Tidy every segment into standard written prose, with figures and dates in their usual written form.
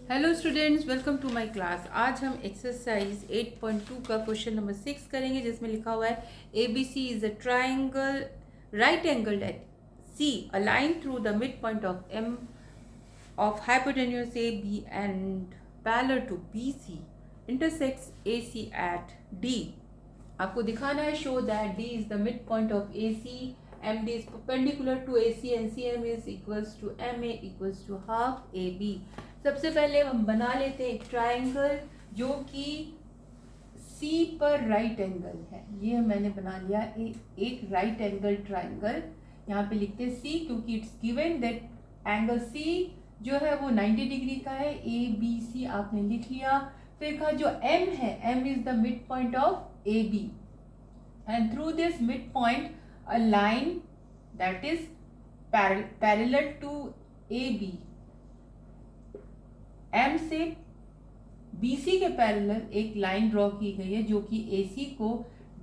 Hello students, welcome to my class. आज हम exercise 8.2 का क्वेश्चन नंबर 6 करेंगे, जिसमें लिखा हुआ है A B C is a triangle right angled at C, a line through the mid point of M of hypotenuse A B and parallel to B C intersects A C at D. आपको दिखाना है show that D is the mid point of A C, M D is perpendicular to A C and C M is equals to M A equals to half A B. सबसे पहले हम बना लेते हैं एक ट्राइंगल जो कि सी पर राइट एंगल है। ये मैंने बना लिया एक राइट एंगल ट्राइंगल। यहाँ पे लिखते हैं सी क्योंकि it's given that angle C जो है वो 90 डिग्री का है। ए बी सी आपने लिख लिया। फिर कहा जो एम है, M is the mid point of A B and through this mid point a line that is parallel to A B. M से BC के पैरेलल एक लाइन ड्रॉ की गई है जो कि AC को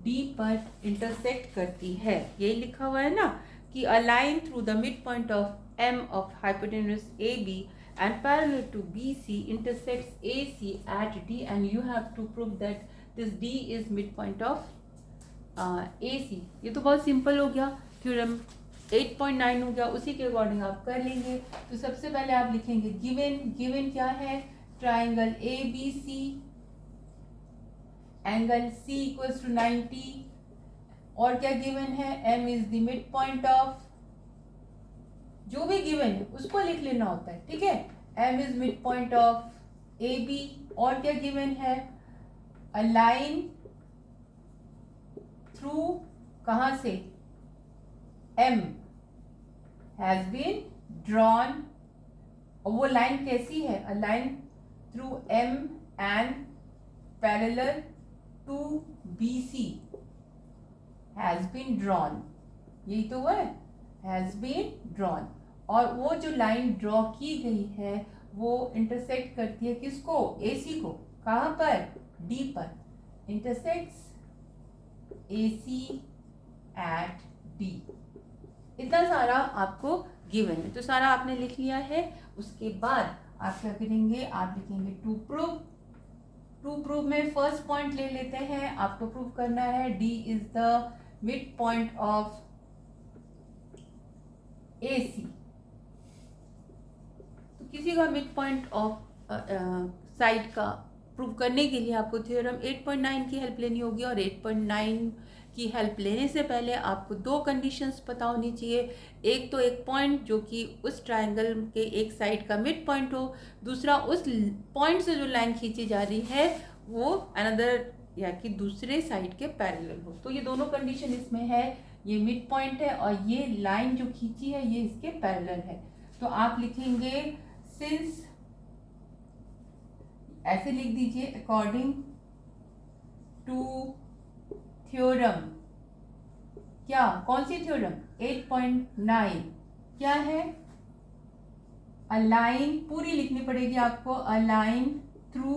D पर इंटरसेक्ट करती है। ये लिखा हुआ है ना कि a line through the mid point of M of hypotenuse AB and parallel to BC intersects AC at D and you have to prove that this D is mid point of AC। ये तो बहुत simple हो गया, theorem 8.9 हो गया। उसी के according आप कर लेंगे। तो सबसे पहले आप लिखेंगे गिवन क्या है, triangle A B C, angle C equals to 90, और क्या गिवन है, M is the mid point of, जो भी गिवन है उसको लिख लेना होता है, ठीक है। M is mid point of A B, और क्या गिवन है, अ लाइन थ्रू कहां से, M has been drawn, और वो लाइन कैसी है, अ line through M and parallel to BC has been drawn। यही तो है, has been drawn। और वो जो लाइन ड्रॉ की गई है वो इंटरसेक्ट करती है किसको, AC को। कहाँ पर, D पर। Intersects AC at D। इतना सारा आपको गिवन है, तो सारा आपने लिख लिया है। उसके बाद आप क्या करेंगे, आप लिखेंगे टू प्रूव में फर्स्ट पॉइंट ले लेते हैं। आपको प्रूव करना है D is the mid point of A C. तो किसी का मिड पॉइंट ऑफ साइड का प्रूव करने के लिए आपको थ्योरम 8.9 की हेल्प लेनी होगी, और 8.9 की हेल्प लेने से पहले आपको दो कंडीशंस पता होनी चाहिए। एक तो एक पॉइंट जो कि उस ट्रायंगल के एक साइड का मिड पॉइंट हो, दूसरा उस पॉइंट से जो लाइन खींची जा रही है वो अनदर या कि दूसरे साइड के पैरेलल हो। तो ये दोनों कंडीशन इसमें है, ये मिड पॉइंट है और ये लाइन जो खींची है ये इसके पैरेलल है। तो आप लिखेंगे सिंस, ऐसे लिख दीजिए, अकॉर्डिंग टू थ्योरम, क्या, कौन सी थ्योरम, 8.9, क्या है, अ लाइन, पूरी लिखनी पड़ेगी आपको, अ line through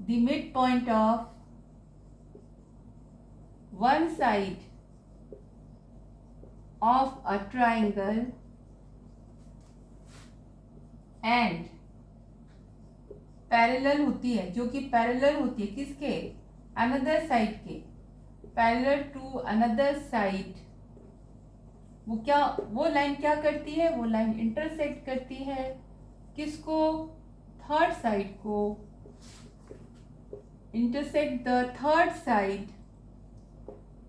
the mid point of one side of a triangle and parallel होती है, जो कि पैरेलल होती है किसके, अनदर साइड के, पैरेलल टू अनदर साइड। वो क्या, वो लाइन क्या करती है, वो लाइन इंटरसेक्ट करती है किसको, थर्ड साइड को, इंटरसेक्ट द थर्ड साइड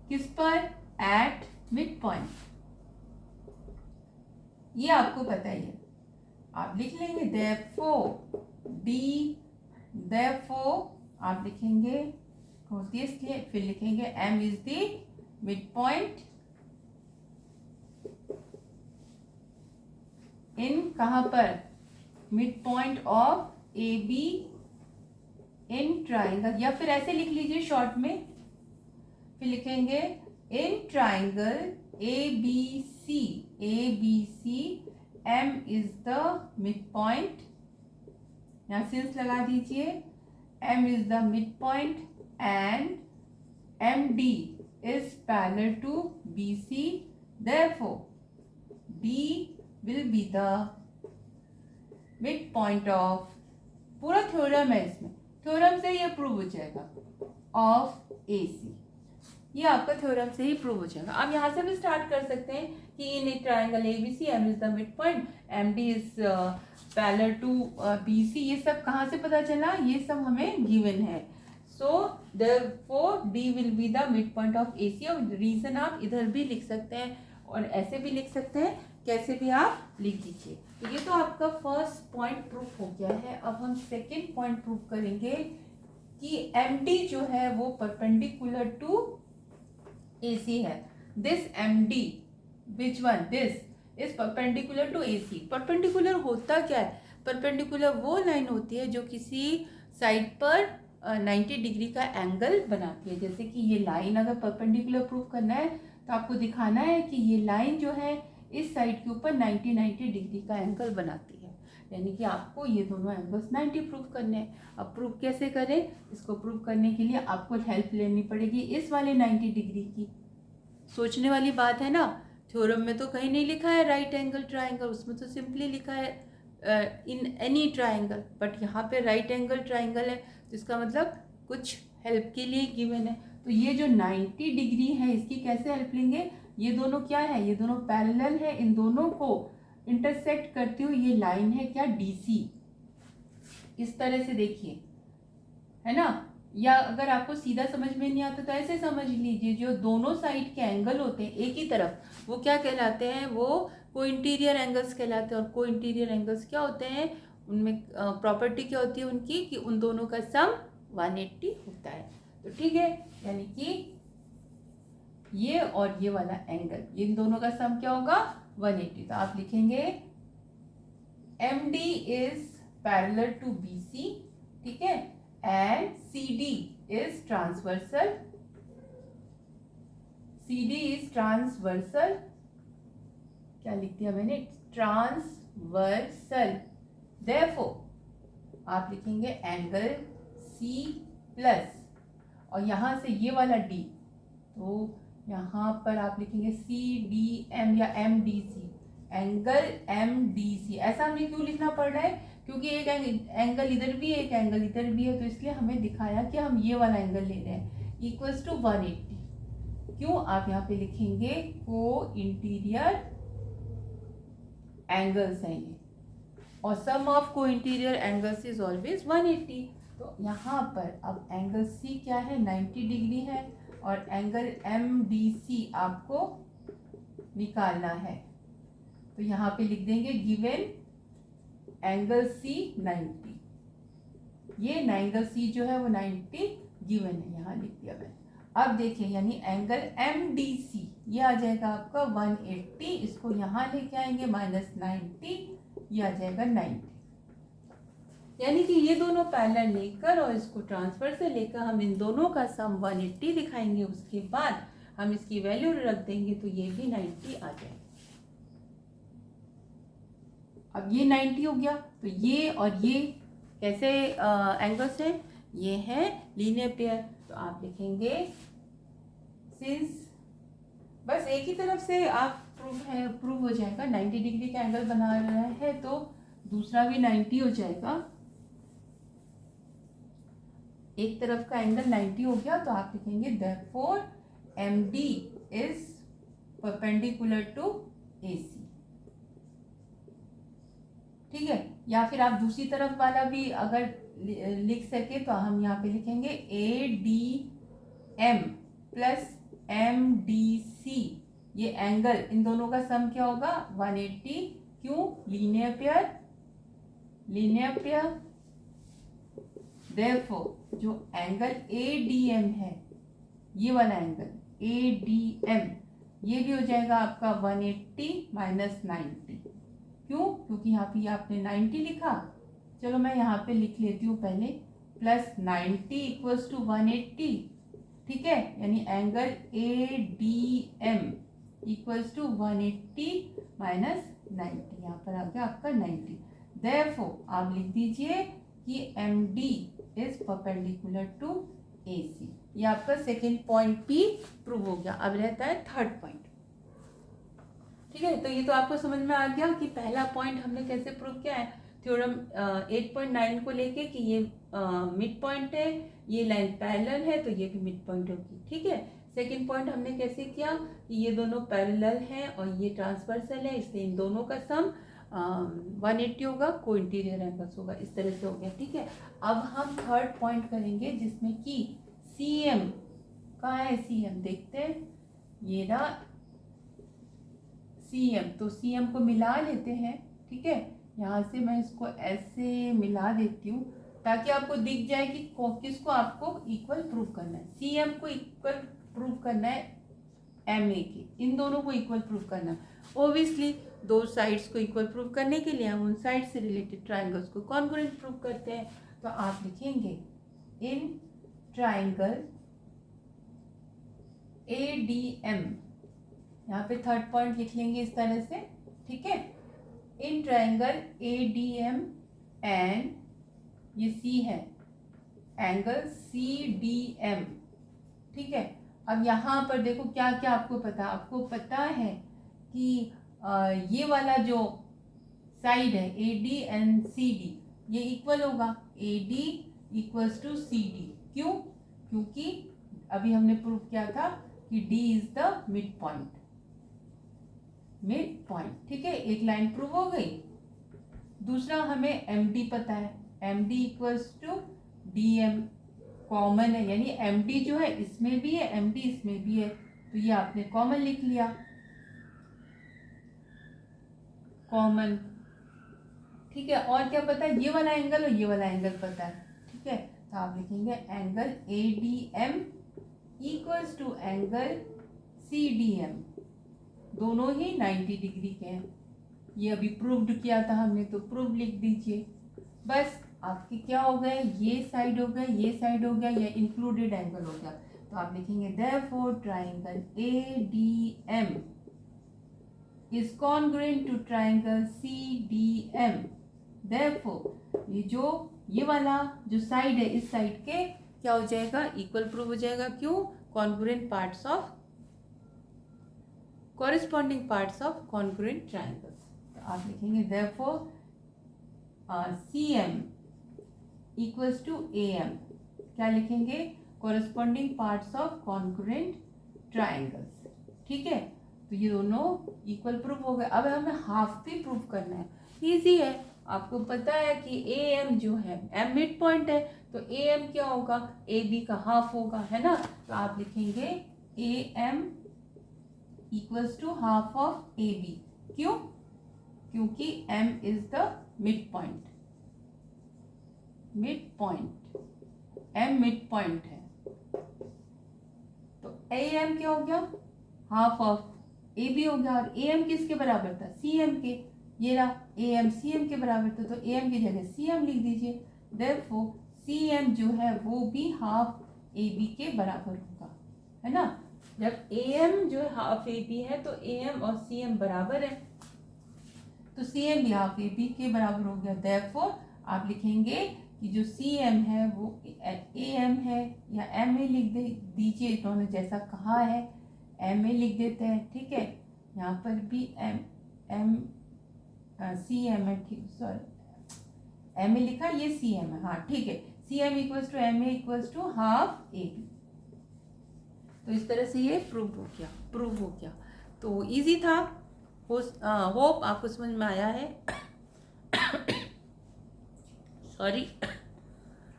किस पर, एट मिड पॉइंट। ये आपको पता ही है, आप लिख लेंगे therefore D, therefore आप लिखेंगे होती है इसलिए, फिर लिखेंगे M is the mid point in, कहां पर, mid point of A B in triangle, या फिर ऐसे लिख लीजिए शॉर्ट में, फिर लिखेंगे in triangle A B C M is the mid point, यहाँ सिंस लगा दीजिए, M is the mid point and MD is parallel to BC, therefore D will be the mid point of, पूरा theorem है इसमें, theorem से ये prove हो जाएगा, ऑफ AC, ये आपका थ्योरम से ही प्रूव हो जाएगा। आप यहाँ से भी स्टार्ट कर सकते हैं कि in a triangle ABC M is the mid point, MD is parallel to BC, ये सब कहाँ से पता चला, ये सब हमें गिवन है। So therefore D will be the mid point of AC, और रीजन आप इधर भी लिख सकते हैं और ऐसे भी लिख सकते हैं, कैसे भी आप लिख दीजिए। तो ये तो आपका फर्स्ट पॉइंट प्रूफ हो गया है। अब हम सेकेंड पॉइंट प्रूफ करेंगे कि MD जो है वो परपेंडिकुलर टू AC है। This MD, which one, this is perpendicular to AC। Perpendicular होता क्या है, परपेंडिकुलर वो लाइन होती है जो किसी साइड पर 90 डिग्री का एंगल बनाती है। जैसे कि ये लाइन अगर परपेंडिकुलर प्रूफ करना है तो आपको दिखाना है कि ये लाइन जो है इस साइड के ऊपर 90 डिग्री का एंगल बनाती है, यानी कि आपको ये दोनों एंगल्स 90 प्रूफ करने हैं। अब प्रूफ कैसे करें, इसको प्रूफ करने के लिए आपको हेल्प लेनी पड़ेगी इस वाले 90 डिग्री की। सोचने वाली बात है ना, थ्योरम में तो कहीं नहीं लिखा है राइट एंगल ट्राइंगल, उसमें तो सिंपली लिखा है इन एनी ट्राइंगल, बट यहाँ पे राइट एंगल ट्राइंगल है, तो इसका मतलब कुछ हेल्प के लिए गिवन है। तो ये जो 90 डिग्री है इसकी कैसे हेल्प लेंगे, ये दोनों क्या है, ये दोनों पैरेलल है, इन दोनों को इंटरसेक्ट करती हुई ये लाइन है क्या, DC। इस तरह से देखिए, है ना, या अगर आपको सीधा समझ में नहीं आता तो ऐसे समझ लीजिए, जो दोनों साइड के एंगल होते हैं एक ही तरफ, वो क्या कहलाते हैं, वो को इंटीरियर एंगल्स कहलाते हैं। और को इंटीरियर एंगल्स क्या होते हैं, उनमें प्रॉपर्टी क्या होती है उनकी, कि उन दोनों का सम 180 होता है। तो ठीक है, यानी कि ये और ये वाला एंगल, इन दोनों का सम क्या होगा, 180। तो आप लिखेंगे MD is parallel to BC, ठीक है, and CD is transversal, CD is transversal, क्या लिख दिया मैंने, ट्रांसवर्सल। therefore आप लिखेंगे एंगल C प्लस, और यहाँ से ये वाला D, तो यहाँ पर आप लिखेंगे CDM या MDC, एंगल MDC। ऐसा हमें क्यों लिखना पड़ रहा है, क्योंकि एक एंगल इधर भी है, एक एंगल इधर भी है, तो इसलिए हमें दिखाया कि हम ये वाला एंगल ले रहे हैं, इक्वल्स टू 180। क्यों, आप यहाँ पे लिखेंगे को इंटीरियर एंगल्स हैं ये, और सम ऑफ को इंटीरियर एंगल्स इज ऑलवेज 180। तो यहाँ पर अब एंगल C क्या है, 90 डिग्री है, और एंगल MDC आपको निकालना है। तो यहाँ पे लिख देंगे गिवन एंगल C 90, ये एंगल C जो है वो 90 गिवन है, यहाँ लिख दिया मैंने। अब देखिए, यानी एंगल MDC ये आ जाएगा आपका 180, इसको यहाँ लेके आएंगे -90, ये आ जाएगा 90। यानी कि ये दोनों पैरेलल लेकर और इसको ट्रांसफर से लेकर हम इन दोनों का सम 180 दिखाएंगे, उसके बाद हम इसकी वैल्यू रख देंगे तो ये भी 90 आ जाएगा। अब ये 90 हो गया, तो ये और ये कैसे एंगल्स हैं, ये है लीनियर पेयर। तो आप लिखेंगे सिंस, बस एक ही तरफ से आप प्रूव हो जाएगा, 90 डिग्री का एंगल बना रहा है तो दूसरा भी 90 हो जाएगा। एक तरफ का एंगल 90 हो गया, तो आप लिखेंगे therefore MD is perpendicular to AC, ठीक है। या फिर आप दूसरी तरफ वाला भी अगर लिख सके तो हम यहाँ पे लिखेंगे ADM प्लस MDC, ये एंगल इन दोनों का सम क्या होगा 180। क्यों, linear pair, linear pair. Therefore जो एंगल ADM है, ये वाला एंगल ADM, ये भी हो जाएगा आपका 180 माइनस 90। क्यों, क्योंकि यहाँ पे आपने 90 लिखा, चलो मैं यहाँ पे लिख लेती हूँ पहले, प्लस 90 इक्वल्स टू 180, ठीक है। यानी angle ADM equals to 180 minus 90, यहाँ पर आ गया आपका 90। देयरफॉर आप लिख दीजिए कि MD is perpendicular to AC। ये आपका सेकेंड पॉइंट भी प्रूव हो गया। अब रहता है थर्ड पॉइंट, ठीक है। तो ये तो आपको समझ में आ गया कि पहला पॉइंट हमने कैसे प्रूव किया है। थ्योरम 8.9 को लेके कि ये मिड पॉइंट है, ये लाइन पैरेलल है तो ये भी मिड पॉइंट होगी, ठीक है। सेकंड पॉइंट हमने कैसे किया कि ये दोनों पैरेलल हैं और ये ट्रांसवर्सल है, इसलिए इन दोनों का सम 180 होगा, को इंटीरियर एंगल्स होगा, इस तरह से हो गया, ठीक है। अब हम थर्ड पॉइंट करेंगे जिसमें कि CM, कहाँ है CM, देखते हैं, ये ना CM, तो CM को मिला लेते हैं, ठीक है। यहाँ से मैं इसको ऐसे मिला देती हूँ ताकि आपको दिख जाए कि किसको आपको इक्वल प्रूव करना है। CM को इक्वल प्रूव करना है MA के, इन दोनों को इक्वल प्रूव करना है। ओबियसली दो साइड्स को इक्वल प्रूव करने के लिए हम उन साइड से रिलेटेड ट्राइंगल्स को कॉन्ग्रुएंट प्रूव करते हैं। तो आप लिखेंगे इन ट्राइंगल ADM, यहाँ पे थर्ड पॉइंट लिख लेंगे इस तरह से, ठीक है। इन ट्राइंगल ADM एंड ये C है, एंगल CDM, ठीक है। अब यहाँ पर देखो क्या क्या आपको पता, आपको पता है कि ये वाला जो साइड है AD एंड CD ये इक्वल होगा, AD इक्वल्स टू CD। क्यों? क्योंकि अभी हमने प्रूव किया था कि D is the mid point, mid point, ठीक है। एक लाइन प्रूव हो गई। दूसरा हमें MD पता है, MD equals to DM, common है, यानी MD जो है इसमें भी है, MD इसमें भी है, तो ये आपने कॉमन लिख लिया, कॉमन, ठीक है। और क्या पता है, ये वाला एंगल और ये वाला एंगल पता है, ठीक है। तो आप लिखेंगे angle ADM equals to angle CDM, दोनों ही 90 डिग्री के हैं। ये अभी प्रूव्ड किया था हमने, तो प्रूव लिख दीजिए। बस आपके क्या हो गए, ये साइड हो गया, ये साइड हो गया, ये इंक्लूडेड एंगल हो गया। तो आप लिखेंगे therefore triangle ADM is congruent to triangle CDM। Therefore ये वाला जो साइड है, इस साइड के क्या हो जाएगा, इक्वल प्रूव हो जाएगा। क्यों? Congruent parts of, corresponding parts of congruent triangles। तो आप लिखेंगे therefore CM equals to AM, क्या लिखेंगे, corresponding parts of congruent triangles, ठीक है। तो ये दोनों इक्वल प्रूफ हो गए। अब हमें हाफ भी प्रूफ करना है, इजी है। आपको पता है कि AM जो है, M मिड पॉइंट है, तो AM क्या होगा, AB का हाफ होगा, है ना। तो आप लिखेंगे AM equals to half of AB। क्यों? क्योंकि M is the mid point, mid point, M mid point है, तो AM क्या हो गया, हाफ ऑफ AB हो गया। और AM किसके बराबर था, CM के, ये रहा AM CM के बराबर था, तो AM की जगह CM लिख दीजिए। देयरफॉर CM जो है वो भी हाफ AB के बराबर होगा, है ना। जब AM जो है हाफ AB है तो AM और CM बराबर है, तो CM भी हाफ AB के बराबर हो गया। देयरफॉर आप लिखेंगे कि जो CM है वो AM है, या MA लिख दीजिए, इन्होंने जैसा कहा है MA लिख देते हैं, ठीक है। यहाँ पर भी CM है, ठीक, सॉरी MA लिखा, ये CM है, हाँ ठीक है। CM equals to MA equals to half AB। तो इस तरह से ये प्रूव हो गया। तो इजी था, होप आपको समझ में आया है। सॉरी।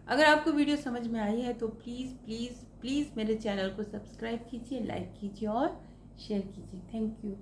अगर आपको वीडियो समझ में आई है तो प्लीज़ प्लीज़ प्लीज़ मेरे चैनल को सब्सक्राइब कीजिए, लाइक कीजिए और शेयर कीजिए। Thank you.